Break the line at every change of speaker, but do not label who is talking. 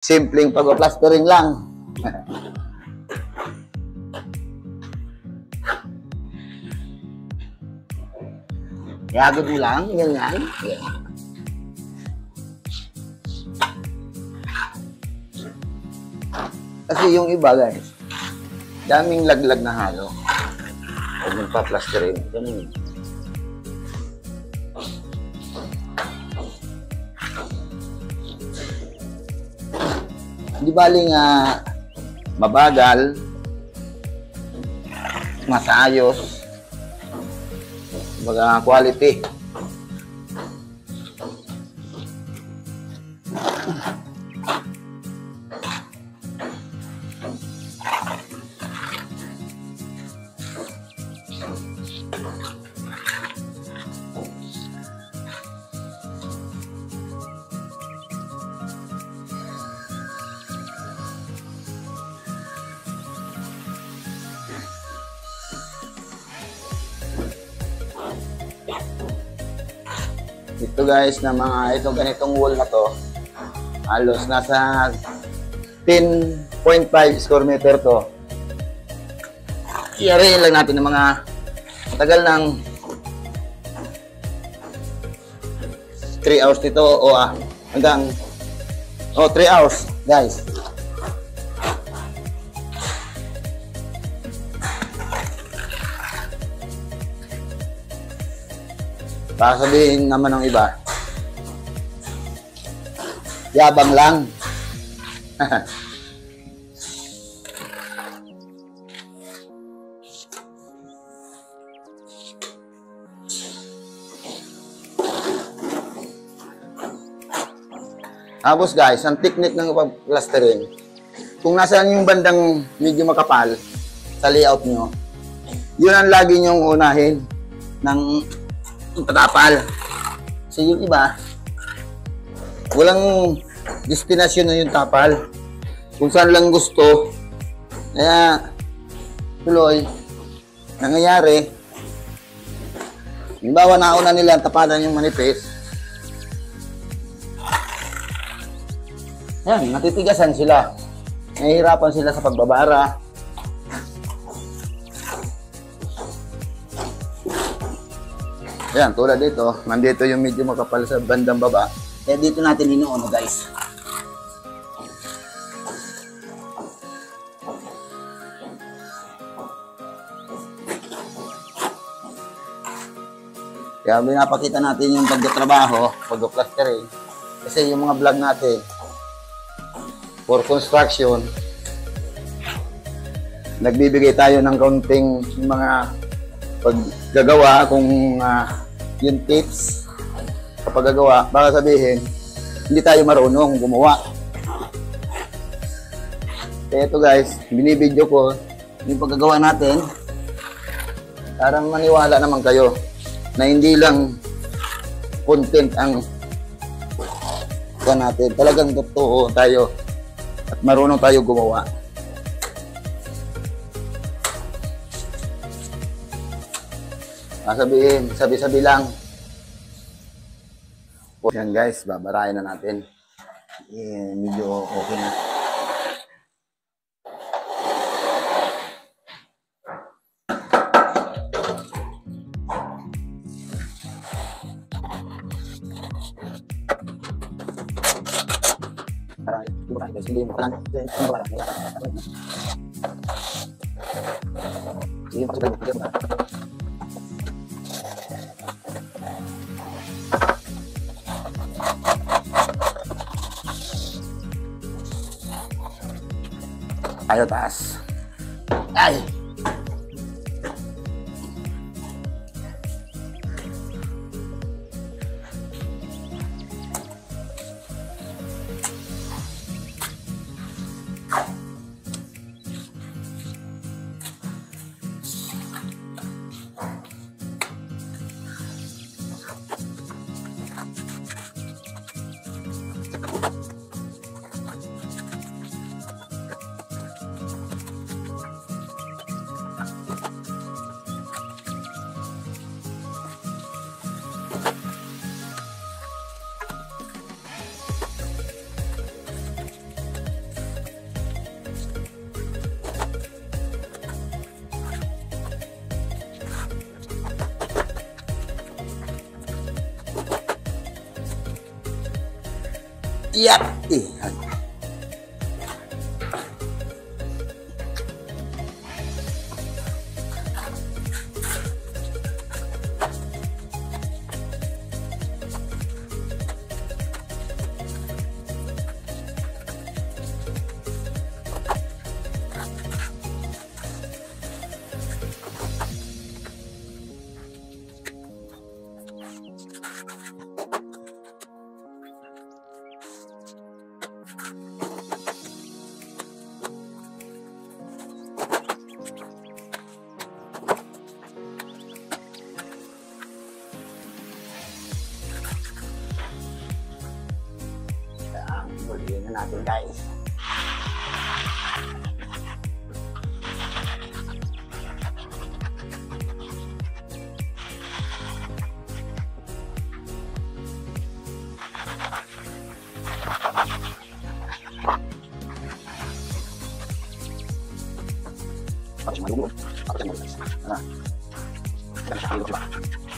Simpleng pag-plastering lang. Yagod mo lang, ganyan. Kasi yung iba guys, daming laglag na halo. Huwag magpa-plastering. Ganun. Di baling mabagal, masayos, baga quality. Ito guys, na mga ito ganitong wall na to, halos nasa 10.5 square meter to. I-array lang natin ng mga tagal ng 3 hours dito o hanggang 3 hours guys. Baka sabihin naman ng iba, yabang lang. Tapos guys, ang technique ng pag-plastering, kung nasaan yung bandang medyo makapal sa layout nyo, yun ang lagi nyong unahin ng tatapal. Kasi yung iba, walang destinasyon na yung tapal. Kung saan lang gusto. Kaya, tuloy, nangyayari, halimbawa nauna nila ang tapalan yung manipis. Yan, natitigasan sila. Nahihirapan sila sa pagbabara. Yan, tulad dito, nandito yung medyo makapal sa bandang baba. Kaya dito natin inuuno guys. Kaya pinapakita natin yung pagtatrabaho, pag-plastering. Kasi yung mga vlog natin, for construction, nagbibigay tayo ng kaunting mga paggagawa kung yung tips kapag gagawa, baka sabihin hindi tayo marunong gumawa. Kaya ito guys, binibidyo ko yung paggagawa natin para maniwala naman kayo na hindi lang content ang natin, talagang totoo tayo at marunong tayo gumawa. Sabihin, sabi-sabi lang. Yan guys, babarahin na natin. Medyo okay na. Hindi mo lang. Tayo taas. Ay! Yat! Yan. Huliin na natin, guys. Tapos malulo. Tapos malulo. Ano? Ganun siya. Malulo siya.